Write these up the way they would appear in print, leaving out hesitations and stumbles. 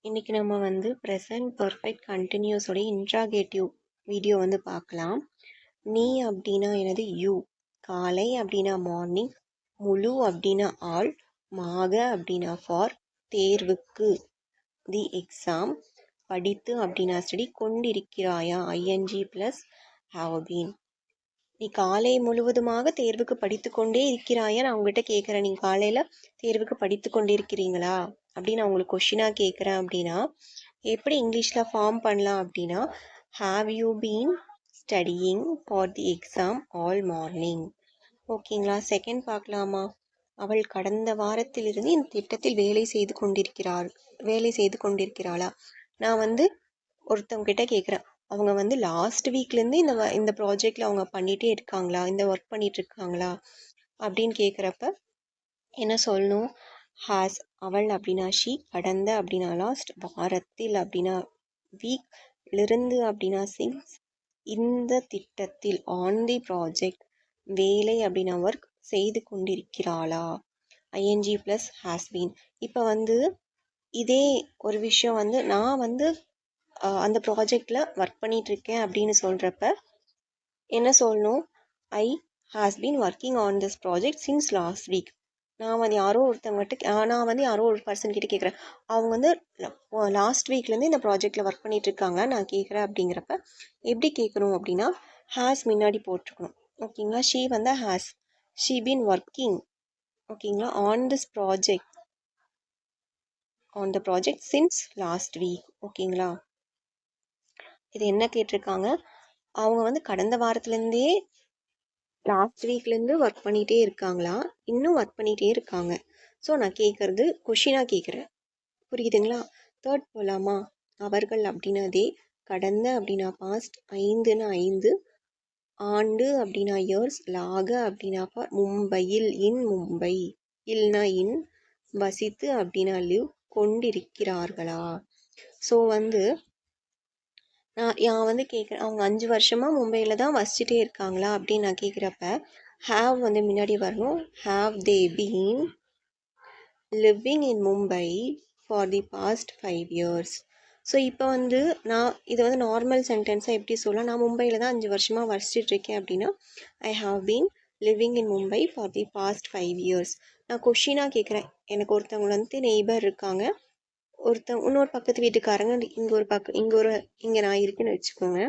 இன்னைக்கு நம்ம வந்து ப்ரெசன்ட் பர்ஃபெக்ட் கண்டினியூஸ் உடைய இன்ட்ராகேட்டிவ் வீடியோ வந்து பார்க்கலாம். நீ அப்படின்னா எனது யூ, காலை அப்படின்னா மார்னிங், முழு அப்படின்னா ஆல், மாக அப்படின்னா ஃபார், தேர்வுக்கு தி எக்ஸாம், படித்து அப்படின்னா ஸ்டடி, கொண்டிருக்கிறாயா ஐஎன்ஜி ப்ளஸ் ஹாவ் பீன். நீ காலை முழுவதுமாக தேர்வுக்கு படித்து கொண்டே இருக்கிறாயா? நான் உங்ககிட்ட கேட்குறேன், நீ காலையில் தேர்வுக்கு படித்து கொண்டு இருக்கிறீங்களா அப்படின்னு நான் உங்களுக்கு கொஷினாக கேட்குறேன். அப்படின்னா எப்படி இங்கிலீஷில் ஃபார்ம் பண்ணலாம் அப்படின்னா, have you been studying for the exam all morning. ஓகேங்களா? செகண்ட் பார்க்கலாமா? அவள் கடந்த வாரத்திலிருந்து இந்த திட்டத்தில் வேலை செய்து கொண்டிருக்கிறாளா? நான் வந்து ஒருத்தவங்க கிட்ட கேட்குறேன், அவங்க வந்து லாஸ்ட் வீக்லேருந்து இந்த ப்ராஜெக்டில் அவங்க பண்ணிகிட்டே இருக்காங்களா, இந்த ஒர்க் பண்ணிட்டு இருக்காங்களா அப்படின்னு கேட்குறப்ப என்ன சொல்லணும்? ஹாஸ் அவள் அப்படின்னா ஷி, கடந்த அப்படின்னா லாஸ்ட், வாரத்தில் அப்படின்னா வீக்லிருந்து அப்படின்னா சின்ஸ், இந்த திட்டத்தில் ஆன் தி ப்ராஜெக்ட், வேலை அப்படின்னா ஒர்க் செய்து கொண்டிருக்கிறாளா ஐஎன்ஜி ப்ளஸ் ஹாஸ்பீன். இப்போ வந்து இதே ஒரு விஷயம் வந்து நான் வந்து அந்த ப்ராஜெக்டில் ஒர்க் பண்ணிகிட்ருக்கேன் அப்படின்னு சொல்கிறப்ப என்ன சொல்லணும்? I has been working on this project since last week. நான் வந்து யாரோ ஒரு பர்சன் கிட்ட கேட்குறேன், அவங்க வந்து லாஸ்ட் வீக்லேருந்து இந்த ப்ராஜெக்டில் ஒர்க் பண்ணிகிட்ருக்காங்க நான் கேட்குறேன். அப்படிங்கிறப்ப எப்படி கேட்கணும் அப்படின்னா, ஹேஸ் முன்னாடி போட்டிருக்கணும். ஓகேங்களா? ஷீ வந்து ஹேஸ், ஷீ பீன் ஒர்க்கிங், ஓகேங்களா, on the project since last week. ஓகேங்களா? இது என்ன கேட்டிருக்காங்க? அவங்க வந்து கடந்த வாரத்துலேருந்தே லாஸ்ட் வீக்லேருந்து ஒர்க் பண்ணிகிட்டே இருக்காங்களா, இன்னும் ஒர்க் பண்ணிகிட்டே இருக்காங்க. ஸோ நான் கேட்குறது கொஷினாக கேட்குறேன். புரியுதுங்களா? தேர்ட் போகலாமா? அவர்கள் அப்படின்னாதே, கடந்த அப்படின்னா பாஸ்ட், ஐந்துன்னா 5, ஆண்டு அப்படின்னா இயர்ஸ், லாக அப்படின்னா ஃபார், மும்பையில் இன் மும்பை, இல்னா இன், வசித்து அப்படின்னா லிவ், கொண்டிருக்கிறார்களா. ஸோ வந்து நான் வந்து கேட்குறேன், அவங்க 5 வருஷமாக மும்பையில் தான் வசிச்சுட்டே இருக்காங்களா அப்படின்னு நான் கேட்குறப்ப ஹாவ் வந்து முன்னாடி வரணும். Have they been living in Mumbai for the past 5 years. So இப்போ வந்து நான் இதை வந்து நார்மல் சென்டென்ஸாக எப்படி சொல்லலாம்? நான் மும்பையில் தான் 5 வருஷமாக வசிச்சுட்ருக்கேன் அப்படின்னா, I have been living in Mumbai for the past 5 years. நான் கொஷினாக கேட்குறேன், எனக்கு ஒருத்தவங்க வந்து நெய்பர் இருக்காங்க, இன்னொரு பக்கத்து வீட்டுக்காரங்க இங்கே நான் இருக்குன்னு வச்சுக்கோங்க.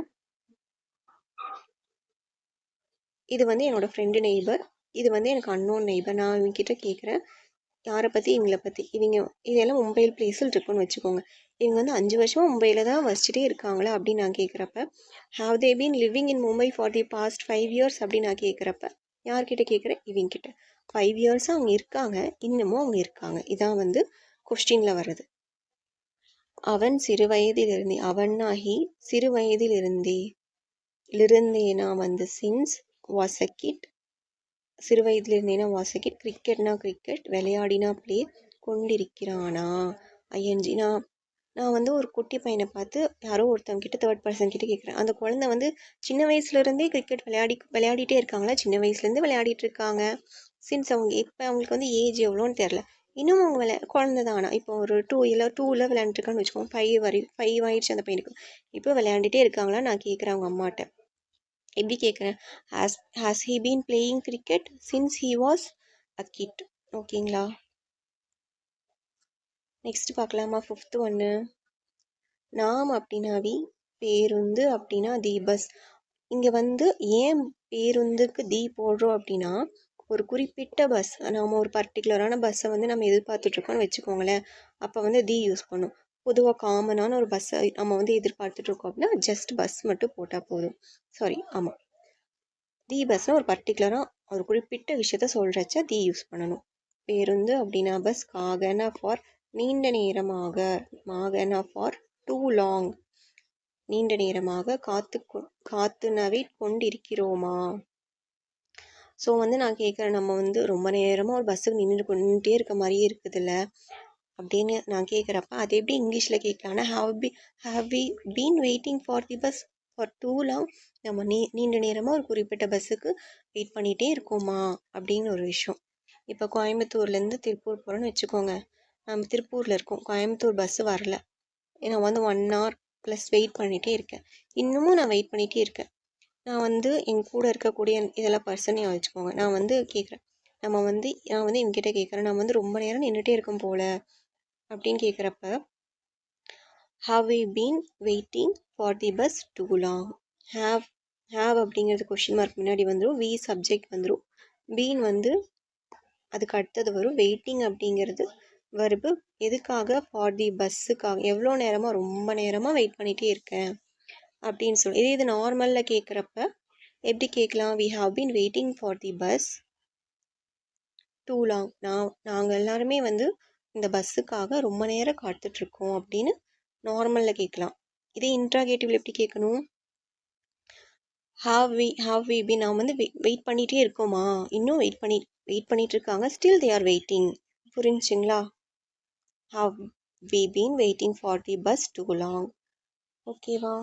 இது வந்து என்னோடய ஃப்ரெண்டு நெய்பர், இது வந்து எனக்கு அன்னோன் நெய்பர். நான் இவங்ககிட்ட கேட்குறேன், யாரை பற்றி? இவங்கள பற்றி. இதெல்லாம் மும்பையில் பிளேஸில் இருக்குன்னு வச்சுக்கோங்க. இவங்க வந்து 5 வருஷமாக மும்பையில் தான் வசிச்சுட்டே இருக்காங்களா அப்படின்னு நான் கேட்குறப்ப, have they been living in Mumbai for the past 5 years அப்படின்னு நான் கேட்குறப்ப யார்கிட்ட கேட்குறேன்? இவங்கிட்ட. 5 years அவங்க இருக்காங்க, இன்னமும் அவங்க இருக்காங்க. இதான் வந்து கொஸ்டினில் வர்றது. அவன் சிறு வயதிலிருந்தே, அவனாகி சிறு வயதிலிருந்தேனா வந்து சின்ஸ், வாஸ் அ கிட், சிறு வயதிலிருந்தேனா வாஸ் அ கிட், கிரிக்கெட்னா கிரிக்கெட், விளையாடினா ப்ளே, கொண்டிருக்கிறானா ஐஎன்ஜி. நான் வந்து ஒரு குட்டி பையனை பார்த்து யாரோ ஒருத்தவங்க கிட்ட தேர்ட் பர்சன் கிட்ட கேட்குறேன், அந்த குழந்தை வந்து சின்ன வயசுலேருந்தே கிரிக்கெட் விளையாடிட்டே இருக்காங்களா? சின்ன வயசுலேருந்து விளையாடிட்டு இருக்காங்க. சின்ஸ் அவங்க இப்போ அவங்களுக்கு வந்து ஏஜ் எவ்வளோன்னு தெரில, இன்னும் அவங்க குழந்தை தான். ஆனால் இப்போ ஒரு 2ல் விளையாண்டுருக்கான்னு வச்சுக்கோங்க, 5 ஆயிடுச்சு அந்த பையனுக்கு. இப்போ விளையாண்டுட்டே இருக்காங்களா நான் கேட்குறேன் அவங்க அம்மாட்ட. எப்படி கேட்குறேன்? Has he been playing cricket since he was a kit. ஓகேங்களா? நெக்ஸ்ட் பார்க்கலாமா? 5th ஒன்று. நாம் அப்படின்னாவி, பேருந்து அப்படின்னா தி பஸ். இங்கே வந்து ஏன் பேருந்துக்கு தி போடுறோம் அப்படின்னா, ஒரு குறிப்பிட்ட பஸ், நாம் ஒரு பர்டிகுலரான பஸ்ஸை வந்து நம்ம எதிர்பார்த்துட்ருக்கோம்னு வச்சுக்கோங்களேன். அப்போ வந்து தி யூஸ் பண்ணும். பொதுவாக காமனான ஒரு பஸ்ஸை நம்ம வந்து எதிர்பார்த்துட்ருக்கோம் அப்படின்னா ஜஸ்ட் பஸ் மட்டும் போட்டால் போதும். ஆமாம், தி பஸ்னால் ஒரு பர்டிகுலராக ஒரு குறிப்பிட்ட விஷயத்த சொல்கிறச்ச தி யூஸ் பண்ணணும். பேருந்து அப்படின்னா பஸ், காகனா ஃபார் நீண்ட நேரமாக, மாகனா ஃபார் டூ லாங், நீண்ட நேரமாக காத்துனவே கொண்டிருக்கிறோமா. ஸோ வந்து நான் கேட்குறேன், நம்ம வந்து ரொம்ப நேரமாக ஒரு பஸ்ஸுக்கு நின்றுட்டே இருக்க மாதிரியே இருக்குதுல்ல அப்படின்னு நான் கேட்குறப்ப, அது எப்படி இங்கிலீஷில் கேட்கலான்னா, have we been waiting for the bus for too long. நம்ம நீண்ட நேரமாக ஒரு குறிப்பிட்ட பஸ்ஸுக்கு வெயிட் பண்ணிகிட்டே இருக்கோமா அப்படின்னு ஒரு விஷயம். இப்போ கோயம்புத்தூர்லேருந்து திருப்பூர் போகிறோன்னு வச்சுக்கோங்க. நம்ம திருப்பூரில் இருக்கோம், கோயம்புத்தூர் பஸ்ஸு வரல. நான் வந்து 1 hour ப்ளஸ் வெயிட் பண்ணிகிட்டே இருக்கேன். இன்னமும் நான் வெயிட் பண்ணிகிட்டே இருக்கேன். நான் வந்து என் கூட இருக்கக்கூடிய இதெல்லாம் பர்சனையும் வச்சுக்கோங்க. நான் வந்து கேட்குறேன். நான் வந்து என்கிட்ட கேட்குறேன். நான் வந்து ரொம்ப நேரம் நின்றுட்டே இருக்கேன் போல் அப்படின்னு கேட்குறப்ப, have we been waiting for the bus too long. Have அப்படிங்கிறது கொஷின் மார்க் முன்னாடி வந்துடும். வி சப்ஜெக்ட் வந்துடும். பீன் வந்து அதுக்கு அடுத்தது வரும். வெயிட்டிங் அப்படிங்கிறது வர்பு. எதுக்காக? ஃபார் தி பஸ்ஸுக்காக. எவ்வளோ நேரமாக? ரொம்ப நேரமாக வெயிட் பண்ணிகிட்டே இருக்கேன் அப்படின்னு சொல்லி. இது நார்மலில் கேட்குறப்ப எப்படி கேட்கலாம்? We have been waiting for the bus too long. நாங்கள் எல்லாருமே வந்து இந்த பஸ்ஸுக்காக ரொம்ப நேரம் காத்துட்ருக்கோம் அப்படின்னு நார்மலில் கேட்கலாம். இதே இன்ட்ராகேட்டிவில் எப்படி கேட்கணும்? Have we been. நான் வந்து வெயிட் பண்ணிகிட்டே இருக்கோமா? இன்னும் வெயிட் பண்ணிட்டு இருக்காங்க. Still they are waiting. புரிஞ்சுங்களா? Have we been waiting for the bus too long. ஓகேவா?